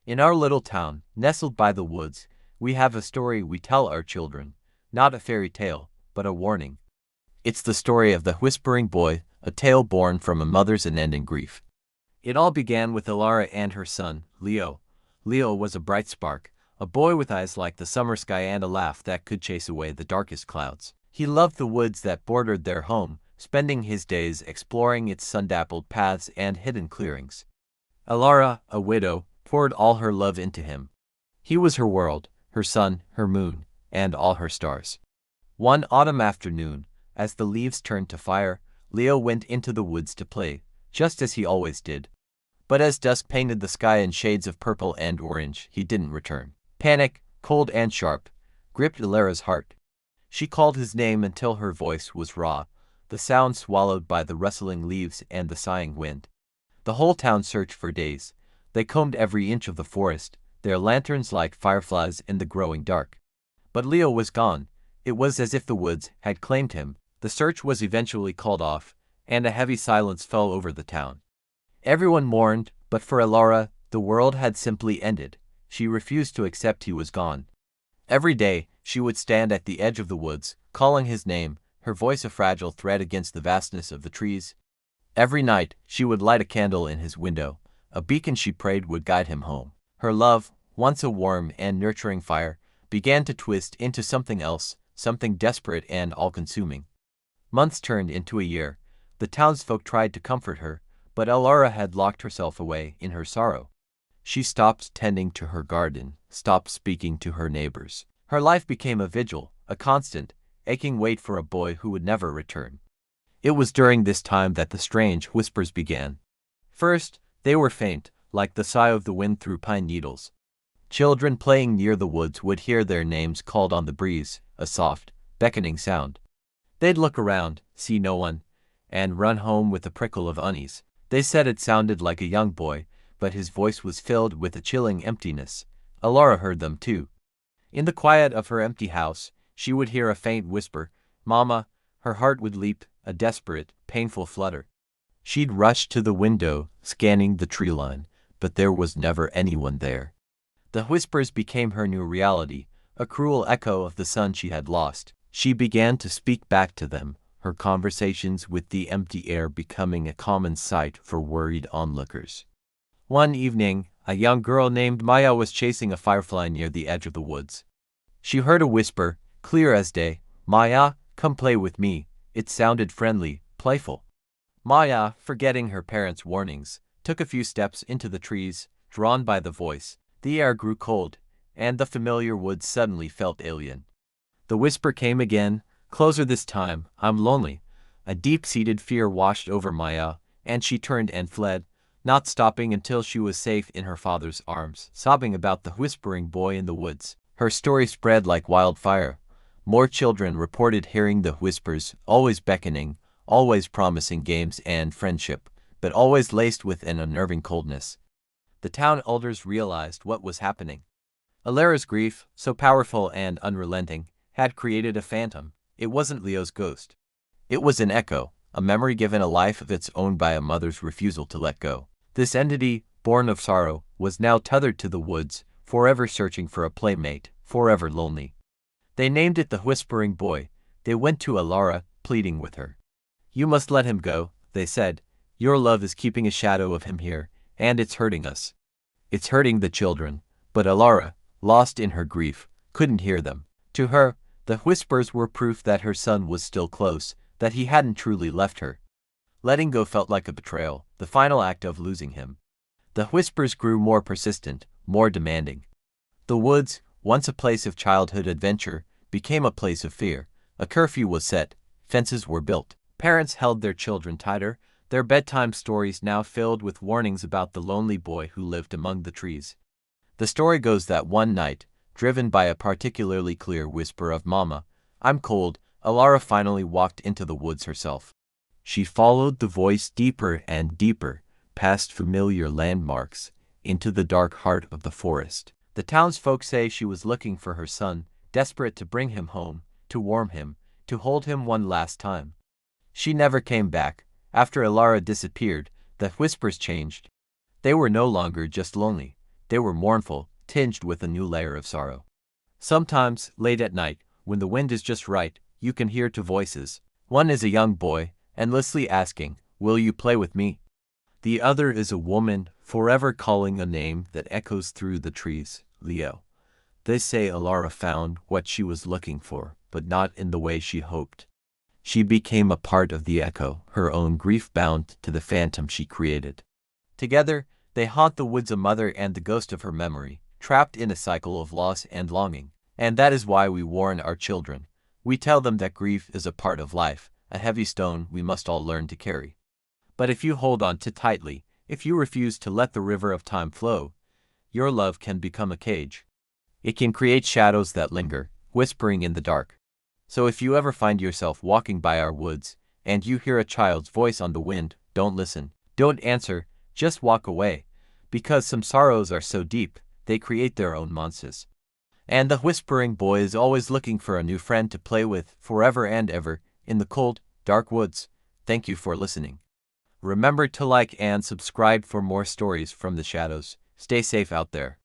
In our little town, nestled by the woods, we have a story we tell our children. Not a fairy tale, but a warning. It's the story of the Whispering Boy, a tale born from a mother's unending grief. It all began with Elara and her son, Leo. Leo was a bright spark, a boy with eyes like the summer sky and a laugh that could chase away the darkest clouds. He loved the woods that bordered their home, spending his days exploring its sun-dappled paths and hidden clearings. Elara, a widow, poured all her love into him. He was her world, her sun, her moon, and all her stars. One autumn afternoon, as the leaves turned to fire, Leo went into the woods to play, just as he always did. But as dusk painted the sky in shades of purple and orange, he didn't return. Panic, cold and sharp, gripped Elara's heart. She called his name until her voice was raw, the sound swallowed by the rustling leaves and the sighing wind. The whole town searched for days. They combed every inch of the forest, their lanterns like fireflies in the growing dark. But Leo was gone. It was as if the woods had claimed him. The search was eventually called off, and a heavy silence fell over the town. Everyone mourned, but for Elara, the world had simply ended. She refused to accept he was gone. Every day, she would stand at the edge of the woods, calling his name, her voice a fragile thread against the vastness of the trees. Every night, she would light a candle in his window, a beacon she prayed would guide him home. Her love, once a warm and nurturing fire, began to twist into something else, something desperate and all-consuming. Months turned into a year. The townsfolk tried to comfort her, but Elara had locked herself away in her sorrow. She stopped tending to her garden, stopped speaking to her neighbors. Her life became a vigil, a constant, aching wait for a boy who would never return. It was during this time that the strange whispers began. First, they were faint, like the sigh of the wind through pine needles. Children playing near the woods would hear their names called on the breeze, a soft, beckoning sound. They'd look around, see no one, and run home with a prickle of unease. They said it sounded like a young boy, but his voice was filled with a chilling emptiness. Elara heard them too. In the quiet of her empty house, she would hear a faint whisper, "Mama." Her heart would leap, a desperate, painful flutter. She'd rush to the window, scanning the tree line, but there was never anyone there. The whispers became her new reality, a cruel echo of the son she had lost. She began to speak back to them, her conversations with the empty air becoming a common sight for worried onlookers. One evening, a young girl named Maya was chasing a firefly near the edge of the woods. She heard a whisper, clear as day, "Maya, come play with me." It sounded friendly, playful. Maya, forgetting her parents' warnings, took a few steps into the trees, drawn by the voice. The air grew cold, and the familiar woods suddenly felt alien. The whisper came again, closer this time, "I'm lonely." A deep-seated fear washed over Maya, and she turned and fled, not stopping until she was safe in her father's arms, sobbing about the whispering boy in the woods. Her story spread like wildfire. More children reported hearing the whispers, always beckoning, always promising games and friendship, but always laced with an unnerving coldness. The town elders realized what was happening. Elara's grief, so powerful and unrelenting, had created a phantom. It wasn't Leo's ghost. It was an echo, a memory given a life of its own by a mother's refusal to let go. This entity, born of sorrow, was now tethered to the woods, forever searching for a playmate, forever lonely. They named it the Whispering Boy. They went to Elara, pleading with her. "You must let him go," they said. "Your love is keeping a shadow of him here, and it's hurting us. It's hurting the children." But Elara, lost in her grief, couldn't hear them. To her, the whispers were proof that her son was still close, that he hadn't truly left her. Letting go felt like a betrayal, the final act of losing him. The whispers grew more persistent, more demanding. The woods, once a place of childhood adventure, became a place of fear. A curfew was set, fences were built. Parents held their children tighter, their bedtime stories now filled with warnings about the lonely boy who lived among the trees. The story goes that one night, driven by a particularly clear whisper of "Mama, I'm cold," Elara finally walked into the woods herself. She followed the voice deeper and deeper, past familiar landmarks, into the dark heart of the forest. The townsfolk say she was looking for her son, desperate to bring him home, to warm him, to hold him one last time. She never came back. After Elara disappeared, the whispers changed. They were no longer just lonely. They were mournful, tinged with a new layer of sorrow. Sometimes, late at night, when the wind is just right, you can hear two voices. One is a young boy, endlessly asking, "Will you play with me?" The other is a woman, forever calling a name that echoes through the trees, Leo. They say Alara found what she was looking for, but not in the way she hoped. She became a part of the echo, her own grief bound to the phantom she created. Together, they haunt the woods, a mother and the ghost of her memory, trapped in a cycle of loss and longing. And that is why we warn our children. We tell them that grief is a part of life, a heavy stone we must all learn to carry. But if you hold on too tightly, if you refuse to let the river of time flow, your love can become a cage. It can create shadows that linger, whispering in the dark. So if you ever find yourself walking by our woods, and you hear a child's voice on the wind, don't listen, don't answer, just walk away, because some sorrows are so deep, they create their own monsters. And the whispering boy is always looking for a new friend to play with, forever and ever, in the cold, dark woods. Thank you for listening. Remember to like and subscribe for more stories from the shadows. Stay safe out there.